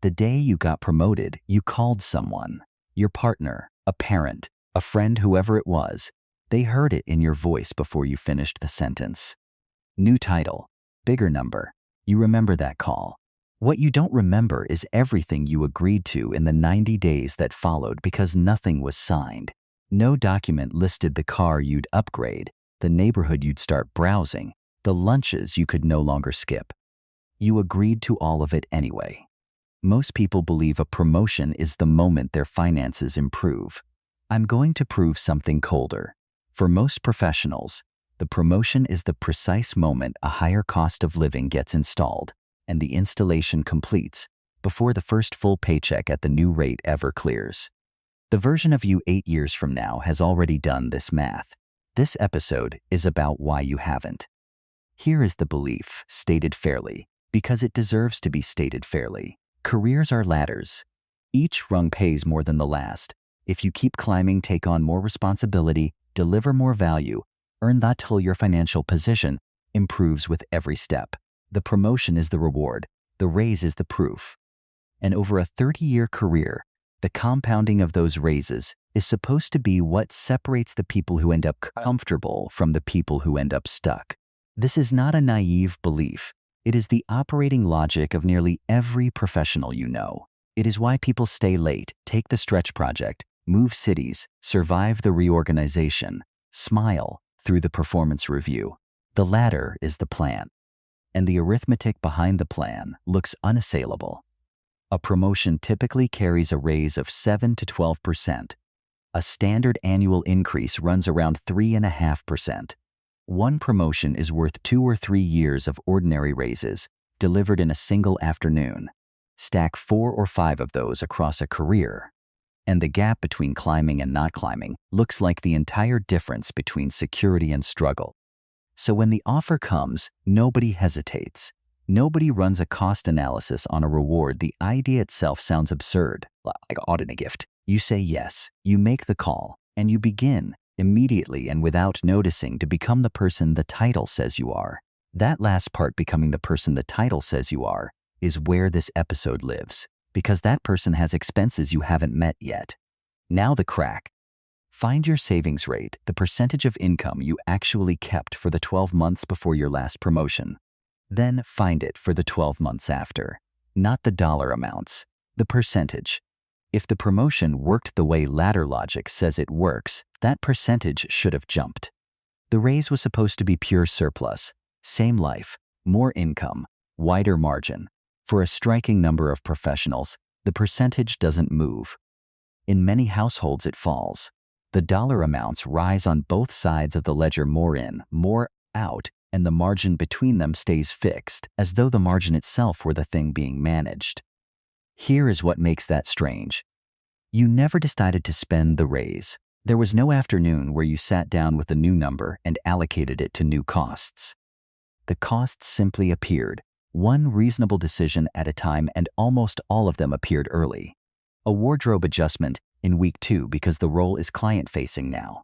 The day you got promoted, you called someone, your partner, a parent, a friend, whoever it was. They heard it in your voice before you finished the sentence. New title, bigger number. You remember that call. What you don't remember is everything you agreed to in the 90 days that followed, because nothing was signed. No document listed the car you'd upgrade, the neighborhood you'd start browsing, the lunches you could no longer skip. You agreed to all of it anyway. Most people believe a promotion is the moment their finances improve. I'm going to prove something colder. For most professionals, the promotion is the precise moment a higher cost of living gets installed and the installation completes before the first full paycheck at the new rate ever clears. The version of you 8 years from now has already done this math. This episode is about why you haven't. Here is the belief, stated fairly, because it deserves to be stated fairly. Careers are ladders. Each rung pays more than the last. If you keep climbing, take on more responsibility, deliver more value, earn that till your financial position improves with every step. The promotion is the reward. The raise is the proof. And over a 30-year career, the compounding of those raises is supposed to be what separates the people who end up comfortable from the people who end up stuck. This is not a naive belief. It is the operating logic of nearly every professional you know. It is why people stay late, take the stretch project, move cities, survive the reorganization, smile through the performance review. The ladder is the plan, and the arithmetic behind the plan looks unassailable. A promotion typically carries a raise of 7 to 12%. A standard annual increase runs around 3.5%. One promotion is worth 2 or 3 years of ordinary raises delivered in a single afternoon. Stack 4 or 5 of those across a career, and the gap between climbing and not climbing looks like the entire difference between security and struggle. So when the offer comes, nobody hesitates. Nobody runs a cost analysis on a reward. The idea itself sounds absurd, like auditing a gift. You say yes, you make the call, and you begin immediately and without noticing to become the person the title says you are. That last part, becoming the person the title says you are, is where this episode lives, because that person has expenses you haven't met yet. Now the crack. Find your savings rate, the percentage of income you actually kept for the 12 months before your last promotion. Then find it for the 12 months after. Not the dollar amounts, the percentage. If the promotion worked the way ladder logic says it works, that percentage should have jumped. The raise was supposed to be pure surplus, same life, more income, wider margin. For a striking number of professionals, the percentage doesn't move. In many households, it falls. The dollar amounts rise on both sides of the ledger, more in, more out, and the margin between them stays fixed, as though the margin itself were the thing being managed. Here is what makes that strange. You never decided to spend the raise. There was no afternoon where you sat down with a new number and allocated it to new costs. The costs simply appeared, one reasonable decision at a time, and almost all of them appeared early. A wardrobe adjustment in week 2 because the role is client-facing now.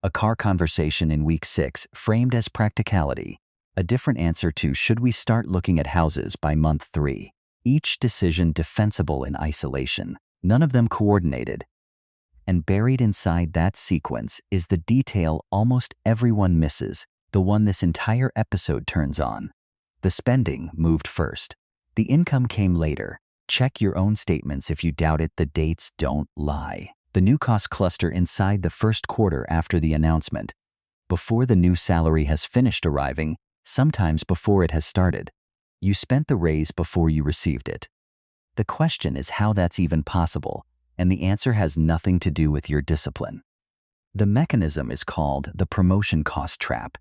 A car conversation in week 6 framed as practicality. A different answer to should we start looking at houses by month 3. Each decision defensible in isolation, none of them coordinated. And buried inside that sequence is the detail almost everyone misses, the one this entire episode turns on. The spending moved first. The income came later. Check your own statements if you doubt it. The dates don't lie. The new cost cluster inside the first quarter after the announcement, before the new salary has finished arriving, sometimes before it has started. You spent the raise before you received it. The question is how that's even possible, and the answer has nothing to do with your discipline. The mechanism is called the promotion cost trap,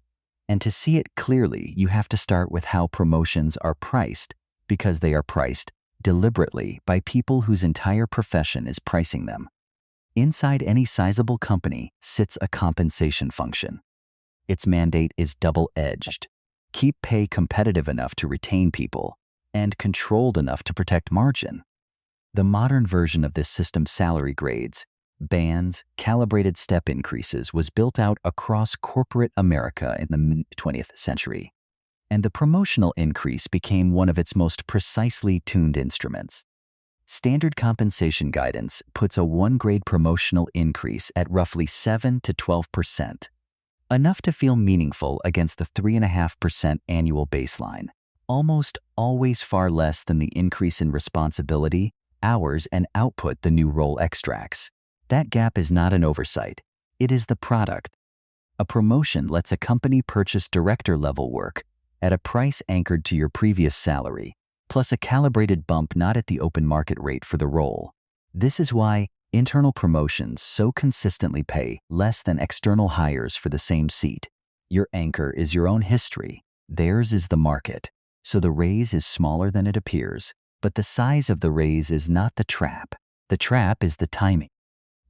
and to see it clearly, you have to start with how promotions are priced, because they are priced deliberately by people whose entire profession is pricing them. Inside any sizable company sits a compensation function. Its mandate is double-edged. Keep pay competitive enough to retain people and controlled enough to protect margin. The modern version of this system, salary grades, bands, calibrated step increases, was built out across corporate America in the mid-20th century, and the promotional increase became one of its most precisely tuned instruments. Standard compensation guidance puts a 1-grade promotional increase at roughly 7 to 12%, enough to feel meaningful against the 3.5% annual baseline, almost always far less than the increase in responsibility, hours, and output the new role extracts. That gap is not an oversight. It is the product. A promotion lets a company purchase director-level work at a price anchored to your previous salary, plus a calibrated bump not at the open market rate for the role. This is why internal promotions so consistently pay less than external hires for the same seat. Your anchor is your own history. Theirs is the market. So the raise is smaller than it appears, but the size of the raise is not the trap. The trap is the timing.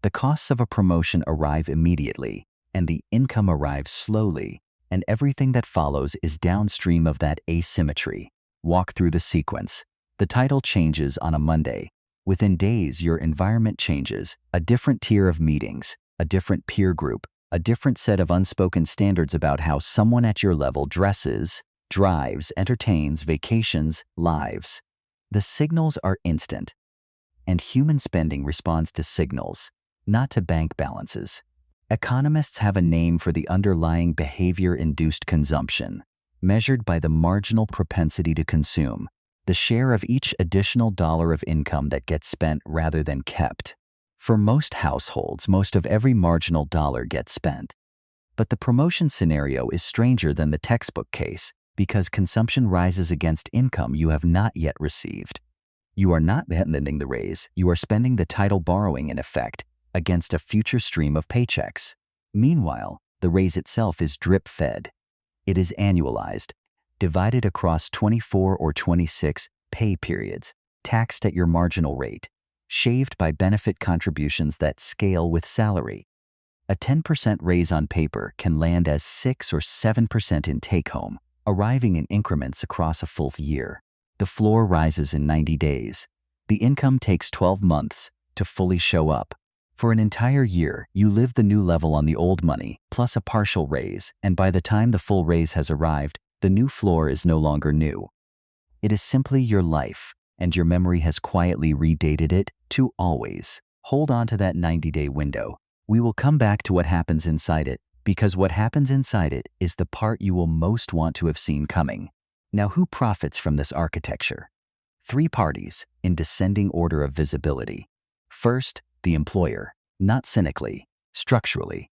The costs of a promotion arrive immediately, and the income arrives slowly, and everything that follows is downstream of that asymmetry. Walk through the sequence. The title changes on a Monday. Within days, your environment changes. A different tier of meetings, a different peer group, a different set of unspoken standards about how someone at your level dresses, drives, entertains, vacations, lives. The signals are instant, and human spending responds to signals, not to bank balances. Economists have a name for the underlying behavior-induced consumption, measured by the marginal propensity to consume, the share of each additional dollar of income that gets spent rather than kept. For most households, most of every marginal dollar gets spent. But the promotion scenario is stranger than the textbook case because consumption rises against income you have not yet received. You are not spending the raise, you are spending the title borrowing in effect against a future stream of paychecks. Meanwhile, the raise itself is drip-fed. It is annualized, divided across 24 or 26 pay periods, taxed at your marginal rate, shaved by benefit contributions that scale with salary. A 10% raise on paper can land as 6 or 7% in take-home, arriving in increments across a full year. The floor rises in 90 days. The income takes 12 months to fully show up. For an entire year, you live the new level on the old money, plus a partial raise, and by the time the full raise has arrived, the new floor is no longer new. It is simply your life, and your memory has quietly redated it to always. Hold on to that 90-day window. We will come back to what happens inside it, because what happens inside it is the part you will most want to have seen coming. Now, who profits from this architecture? 3 parties, in descending order of visibility. First, the employer, not cynically, structurally.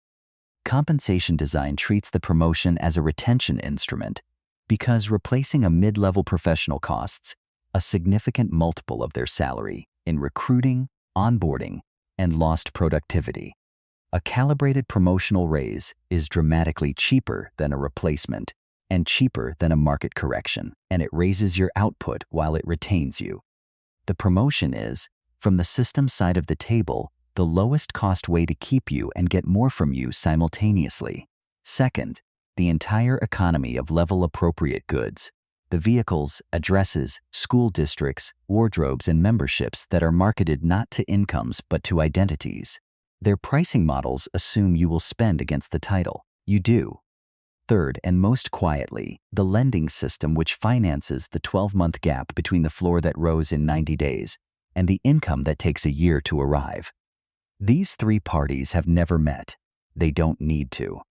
Compensation design treats the promotion as a retention instrument because replacing a mid-level professional costs a significant multiple of their salary in recruiting, onboarding, and lost productivity. A calibrated promotional raise is dramatically cheaper than a replacement and cheaper than a market correction, and it raises your output while it retains you. The promotion is, from the system side of the table, the lowest cost way to keep you and get more from you simultaneously. Second, the entire economy of level-appropriate goods, the vehicles, addresses, school districts, wardrobes, and memberships that are marketed not to incomes but to identities. Their pricing models assume you will spend against the title. You do. Third, and most quietly, the lending system which finances the 12-month gap between the floor that rose in 90 days and the income that takes a year to arrive. These 3 parties have never met. They don't need to.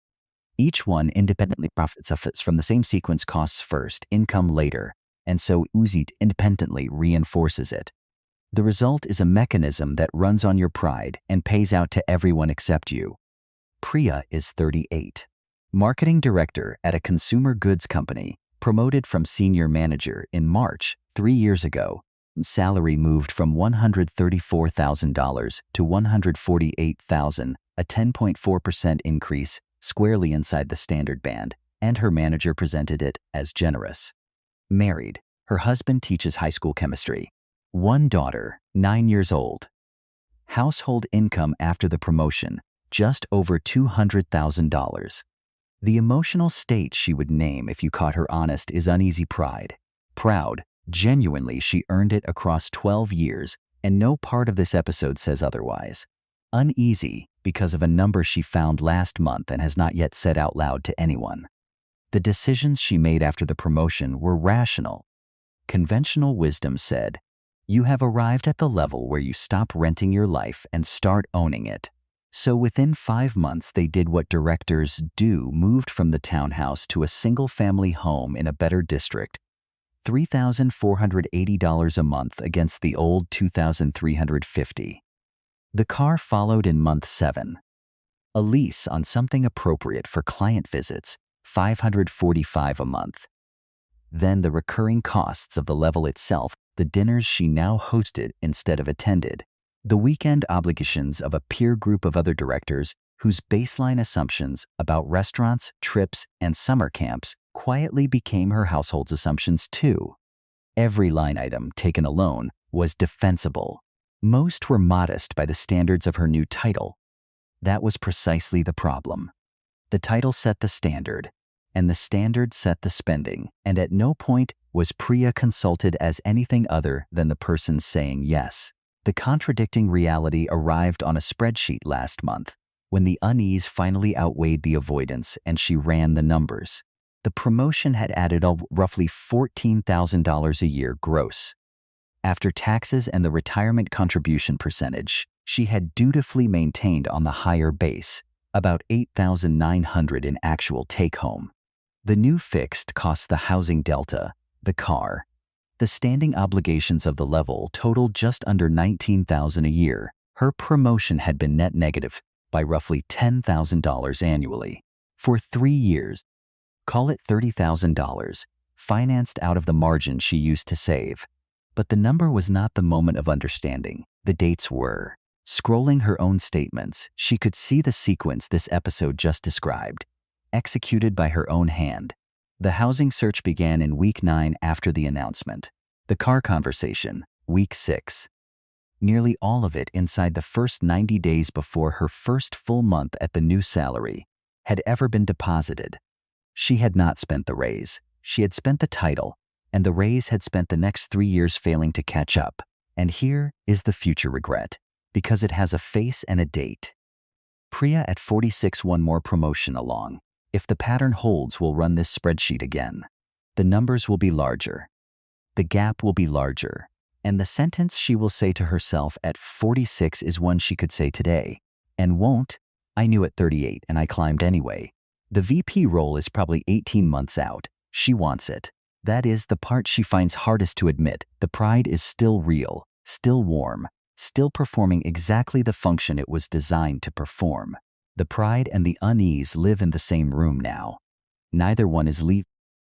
Each one independently profits from the same sequence: costs first, income later, and so each independently reinforces it. The result is a mechanism that runs on your pride and pays out to everyone except you. Priya is 38. Marketing director at a consumer goods company, promoted from senior manager in March 3 years ago. Salary moved from $134,000 to $148,000, a 10.4% increase, squarely inside the standard band, and her manager presented it as generous. Married, her husband teaches high school chemistry. 1 daughter, 9 years old. Household income after the promotion, just over $200,000. The emotional state she would name if you caught her honest is uneasy pride. Proud, genuinely, she earned it across 12 years, and no part of this episode says otherwise. Uneasy because of a number she found last month and has not yet said out loud to anyone. The decisions she made after the promotion were rational. Conventional wisdom said, You have arrived at the level where you stop renting your life and start owning it. So within 5 months, they did what directors do, moved from the townhouse to a single-family home in a better district, $3,480 a month against the old $2,350. The car followed in month 7. A lease on something appropriate for client visits, $545 a month. Then the recurring costs of the level itself, the dinners she now hosted instead of attended, the weekend obligations of a peer group of other directors whose baseline assumptions about restaurants, trips, and summer camps quietly became her household's assumptions too. Every line item taken alone was defensible. Most were modest by the standards of her new title. That was precisely the problem. The title set the standard, and the standard set the spending, and at no point was Priya consulted as anything other than the person saying yes. The contradicting reality arrived on a spreadsheet last month, when the unease finally outweighed the avoidance and she ran the numbers. The promotion had added up roughly $14,000 a year gross. After taxes and the retirement contribution percentage, she had dutifully maintained on the higher base, about $8,900 in actual take-home. The new fixed cost the housing delta, the car, the standing obligations of the level totaled just under $19,000 a year. Her promotion had been net negative by roughly $10,000 annually. For 3 years, call it $30,000, financed out of the margin she used to save. But the number was not the moment of understanding. The dates were. Scrolling her own statements, she could see the sequence this episode just described, executed by her own hand. The housing search began in week 9 after the announcement. The car conversation, week 6. Nearly all of it inside the first 90 days before her first full month at the new salary had ever been deposited. She had not spent the raise. She had spent the title, and the raise had spent the next 3 years failing to catch up. And here is the future regret, because it has a face and a date. Priya at 46, one more promotion along. If the pattern holds, we'll run this spreadsheet again. The numbers will be larger. The gap will be larger. And the sentence she will say to herself at 46 is one she could say today. And won't, I knew at 38 and I climbed anyway. The VP role is probably 18 months out. She wants it. That is the part she finds hardest to admit. The pride is still real, still warm, still performing exactly the function it was designed to perform. The pride and the unease live in the same room now. Neither one is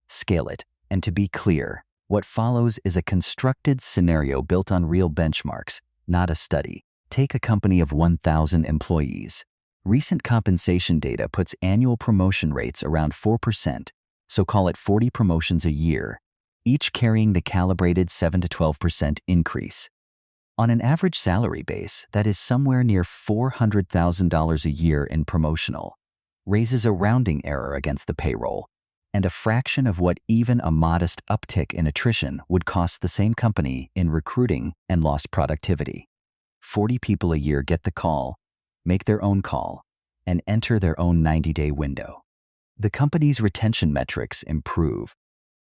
Scale it, and to be clear, what follows is a constructed scenario built on real benchmarks, not a study. Take a company of 1,000 employees. Recent compensation data puts annual promotion rates around 4%, so call it 40 promotions a year, each carrying the calibrated 7 to 12% increase. On an average salary base, that is somewhere near $400,000 a year in promotional, raises a rounding error against the payroll, and a fraction of what even a modest uptick in attrition would cost the same company in recruiting and lost productivity. 40 people a year get the call, make their own call, and enter their own 90-day window. The company's retention metrics improve.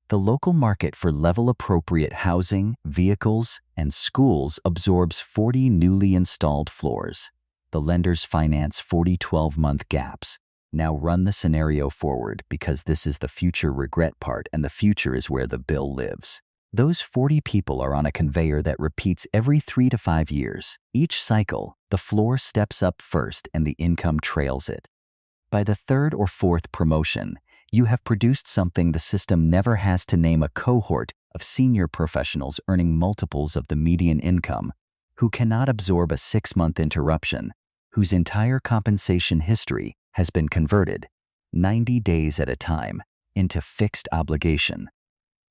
The local market for level-appropriate housing, vehicles, and schools absorbs 40 newly installed floors. The lenders finance 40 12-month gaps. Now run the scenario forward, because this is the future regret part, and the future is where the bill lives. Those 40 people are on a conveyor that repeats every 3 to 5 years. Each cycle, the floor steps up first and the income trails it. By the 3rd or 4th promotion, you have produced something the system never has to name: a cohort of senior professionals earning multiples of the median income, who cannot absorb a 6-month interruption, whose entire compensation history has been converted, 90 days at a time, into fixed obligation.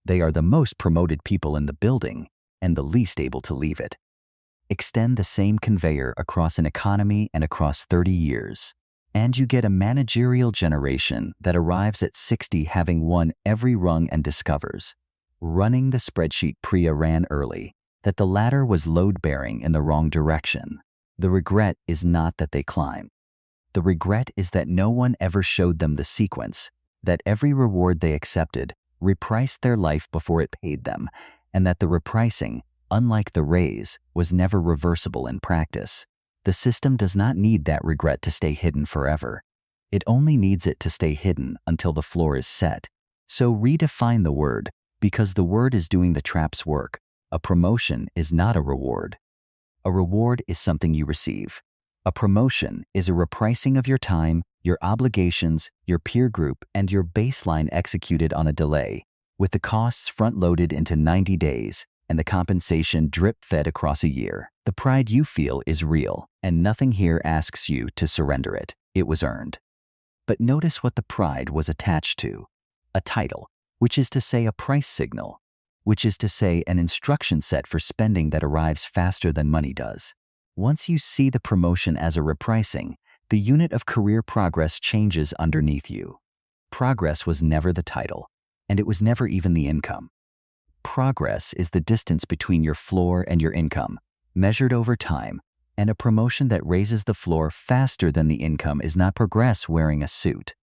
They are the most promoted people in the building and the least able to leave it. Extend the same conveyor across an economy and across 30 years. And you get a managerial generation that arrives at 60 having won every rung and discovers, running the spreadsheet Priya ran early, that the ladder was load-bearing in the wrong direction. The regret is not that they climbed. The regret is that no one ever showed them the sequence, that every reward they accepted repriced their life before it paid them, and that the repricing unlike the raise, was never reversible in practice. The system does not need that regret to stay hidden forever. It only needs it to stay hidden until the floor is set. So redefine the word, because the word is doing the trap's work. A promotion is not a reward. A reward is something you receive. A promotion is a repricing of your time, your obligations, your peer group, and your baseline executed on a delay, with the costs front-loaded into 90 days and the compensation drip-fed across a year. The pride you feel is real, and nothing here asks you to surrender it. It was earned. But notice what the pride was attached to. A title, which is to say a price signal, which is to say an instruction set for spending that arrives faster than money does. Once you see the promotion as a repricing, the unit of career progress changes underneath you. Progress was never the title, and it was never even the income. Progress is the distance between your floor and your income, measured over time, and a promotion that raises the floor faster than the income is not progress wearing a suit.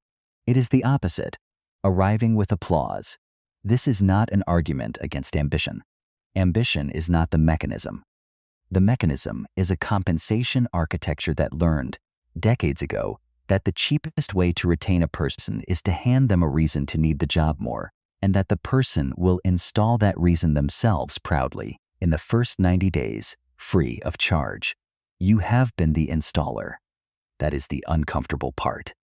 It is the opposite, arriving with applause. This is not an argument against ambition. Ambition is not the mechanism. The mechanism is a compensation architecture that learned, decades ago, that the cheapest way to retain a person is to hand them a reason to need the job more, and that the person will install that reason themselves proudly in the first 90 days, free of charge. You have been the installer. That is the uncomfortable part.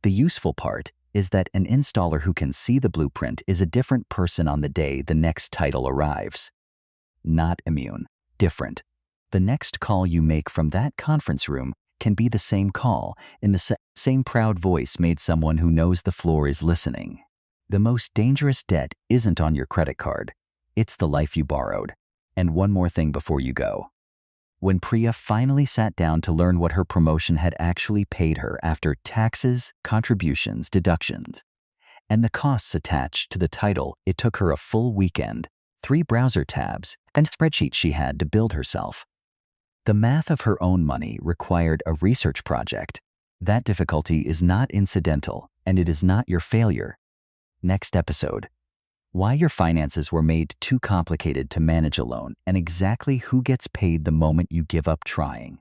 The useful part is that an installer who can see the blueprint is a different person on the day the next title arrives. Not immune, different. The next call you make from that conference room can be the same call in the same proud voice made someone who knows the floor is listening. The most dangerous debt isn't on your credit card. It's the life you borrowed. And one more thing before you go. When Priya finally sat down to learn what her promotion had actually paid her after taxes, contributions, deductions, and the costs attached to the title, it took her a full weekend, 3 browser tabs, and a spreadsheet she had to build herself. The math of her own money required a research project. That difficulty is not incidental, and it is not your failure. Next episode: why your finances were made too complicated to manage alone, and exactly who gets paid the moment you give up trying.